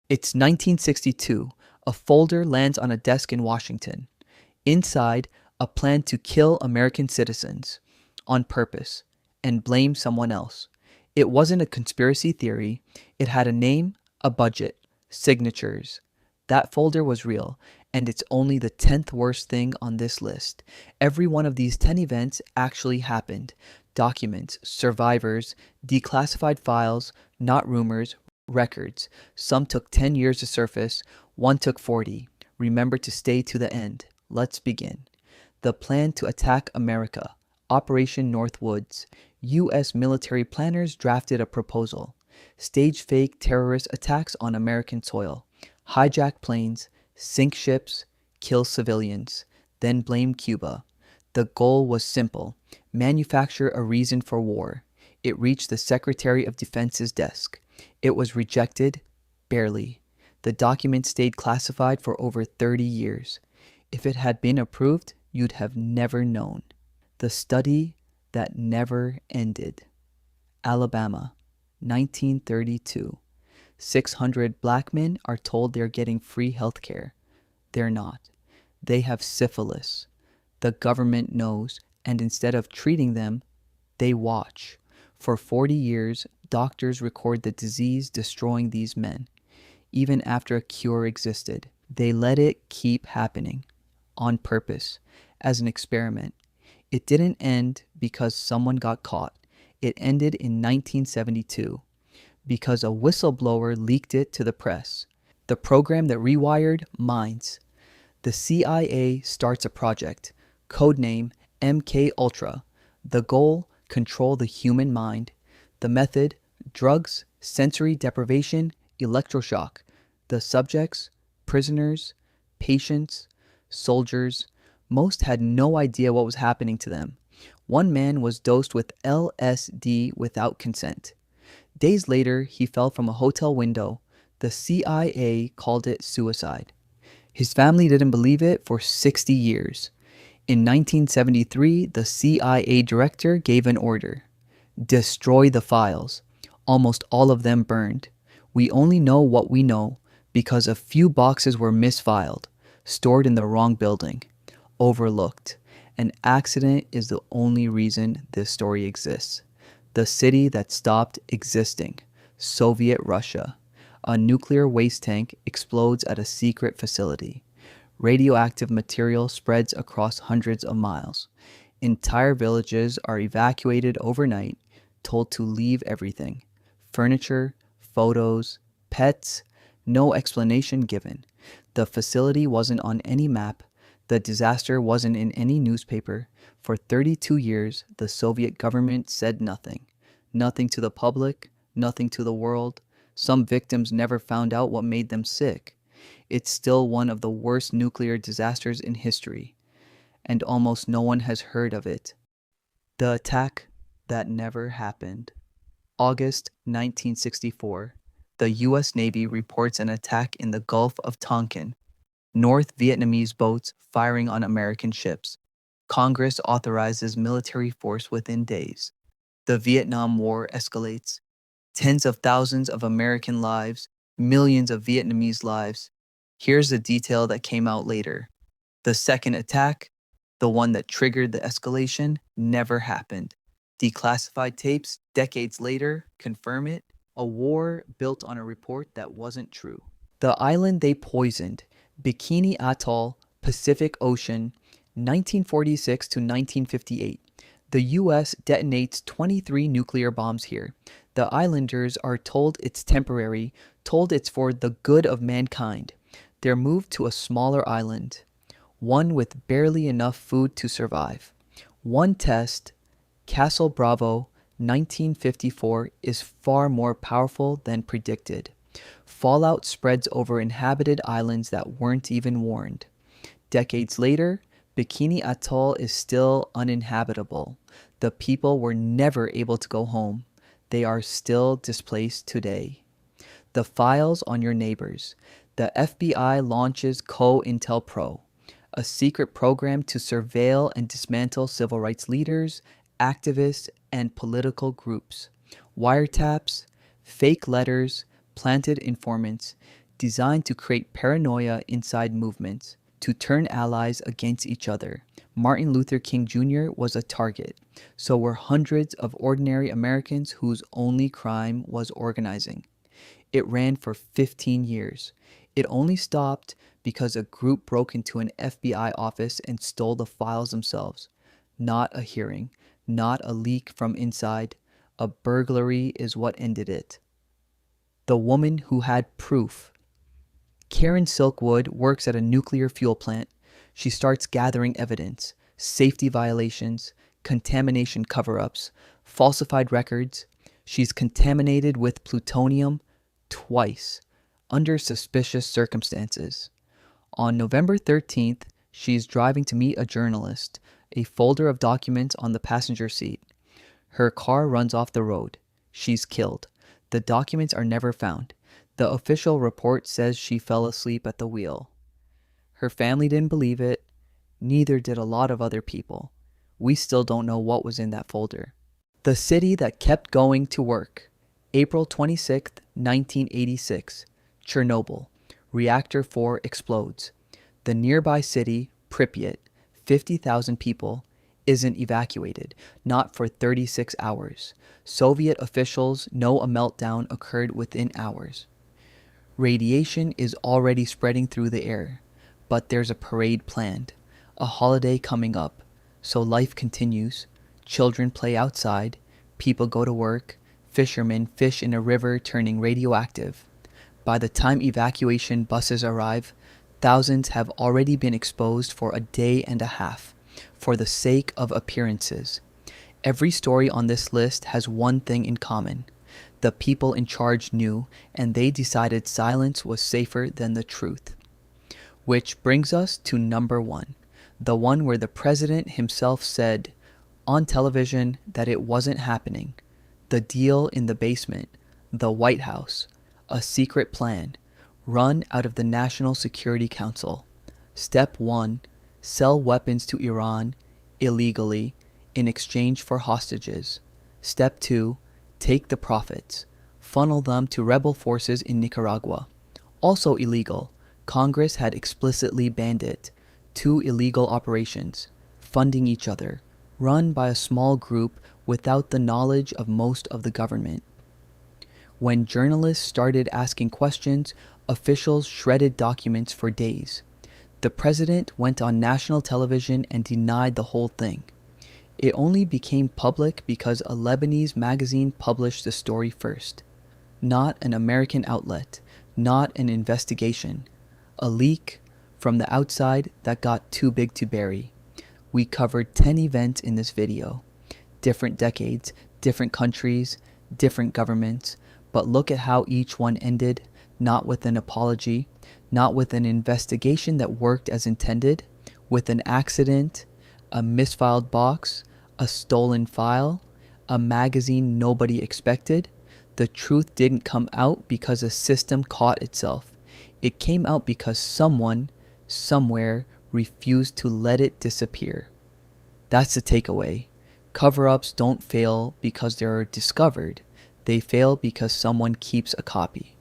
It's 1962. A folder lands on a desk in Washington. Inside, a plan to kill American citizens on purpose and blame someone else. It wasn't a conspiracy theory. It had a name, a budget, signatures. That folder was real, and it's only the 10th worst thing on this list. Every one of these 10 events actually happened. Documents, survivors, declassified files, not rumors, records. Some took 10 years to surface, one took 40. Remember to stay to the end. Let's begin. The plan to attack America. Operation Northwoods. U.S. military planners drafted a proposal. Stage fake terrorist attacks on American soil. Hijack planes, sink ships, kill civilians, then blame Cuba. The goal was simple: manufacture a reason for war. It reached the Secretary of Defense's desk. It was rejected, barely. The document stayed classified for over 30 years. If it had been approved, you'd have never known. The study that never ended. Alabama, 1932. 600 black men are told they're getting free health care. They're not. They have syphilis. The government knows, and instead of treating them, they watch. For 40 years, doctors record the disease destroying these men. Even after a cure existed, they let it keep happening, on purpose, as an experiment. It didn't end because someone got caught. It ended in 1972 because a whistleblower leaked it to the press. The program that rewired minds. The CIA starts a project, codename MKUltra. The goal: control the human mind. The method: drugs, sensory deprivation, electroshock. The subjects: prisoners, patients, soldiers. Most had no idea what was happening to them. One man was dosed with LSD without consent. Days later, he fell from a hotel window. The CIA called it suicide. His family didn't believe it for 60 years. In 1973, the CIA director gave an order: destroy the files. Almost all of them burned. We only know what we know because a few boxes were misfiled, stored in the wrong building, overlooked. An accident is the only reason this story exists. The city that stopped existing, Soviet Russia. A nuclear waste tank explodes at a secret facility. Radioactive material spreads across hundreds of miles. Entire villages are evacuated overnight, told to leave everything: furniture, photos, pets. No explanation given. The facility wasn't on any map. The disaster wasn't in any newspaper. For 32 years, the Soviet government said nothing. Nothing to the public, nothing to the world. Some victims never found out what made them sick. It's still one of the worst nuclear disasters in history, and almost no one has heard of it. The attack that never happened. August 1964. The U.S. Navy reports an attack in the Gulf of Tonkin. North Vietnamese boats firing on American ships. Congress authorizes military force within days. The Vietnam War escalates. Tens of thousands of American lives, millions of Vietnamese lives. Here's the detail that came out later. The second attack, the one that triggered the escalation, never happened. Declassified tapes, decades later, confirm it. A war built on a report that wasn't true. The island they poisoned. Bikini Atoll, Pacific Ocean, 1946 to 1958. The U.S. detonates 23 nuclear bombs here. The islanders are told it's temporary, told it's for the good of mankind. They're moved to a smaller island, one with barely enough food to survive. One test, Castle Bravo, 1954, is far more powerful than predicted. Fallout spreads over inhabited islands that weren't even warned. Decades later, Bikini Atoll is still uninhabitable. The people were never able to go home. They are still displaced today. The files on your neighbors. The FBI launches COINTELPRO, a secret program to surveil and dismantle civil rights leaders, activists, and political groups. Wiretaps, fake letters, planted informants, designed to create paranoia inside movements, to turn allies against each other. Martin Luther King Jr. was a target. So were hundreds of ordinary Americans whose only crime was organizing. It ran for 15 years. It only stopped because a group broke into an FBI office and stole the files themselves. Not a hearing, not a leak from inside. A burglary is what ended it. The woman who had proof. Karen Silkwood works at a nuclear fuel plant. She starts gathering evidence, safety violations, contamination cover-ups, falsified records. She's contaminated with plutonium twice, under suspicious circumstances. On November 13th, she's driving to meet a journalist, a folder of documents on the passenger seat. Her car runs off the road. She's killed. The documents are never found. The official report says she fell asleep at the wheel. Her family didn't believe it. Neither did a lot of other people. We still don't know what was in that folder. The city that kept going to work. April 26th, 1986. Chernobyl. Reactor 4 explodes. The nearby city, Pripyat, 50,000 people, isn't evacuated, not for 36 hours. Soviet officials know a meltdown occurred within hours. Radiation is already spreading through the air, but there's a parade planned, a holiday coming up, so life continues. Children play outside, people go to work, fishermen fish in a river turning radioactive. By the time evacuation buses arrive, thousands have already been exposed for a day and a half, for the sake of appearances. Every story on this list has one thing in common. The people in charge knew, and they decided silence was safer than the truth. Which brings us to number 1, the one where the president himself said on television that it wasn't happening. The deal in the basement, the White House, a secret plan, run out of the National Security Council. Step 1, sell weapons to Iran illegally in exchange for hostages. Step 2, take the profits, funnel them to rebel forces in Nicaragua. Also illegal. Congress had explicitly banned it. 2 illegal operations, funding each other, run by a small group without the knowledge of most of the government. When journalists started asking questions, officials shredded documents for days. The president went on national television and denied the whole thing. It only became public because a Lebanese magazine published the story first. Not an American outlet, not an investigation. A leak from the outside that got too big to bury. We covered 10 events in this video. Different decades, different countries, different governments, but look at how each one ended, not with an apology, not with an investigation that worked as intended, with an accident, a misfiled box, a stolen file, a magazine nobody expected. The truth didn't come out because a system caught itself. It came out because someone, somewhere, refused to let it disappear. That's the takeaway. Cover-ups don't fail because they're discovered. They fail because someone keeps a copy.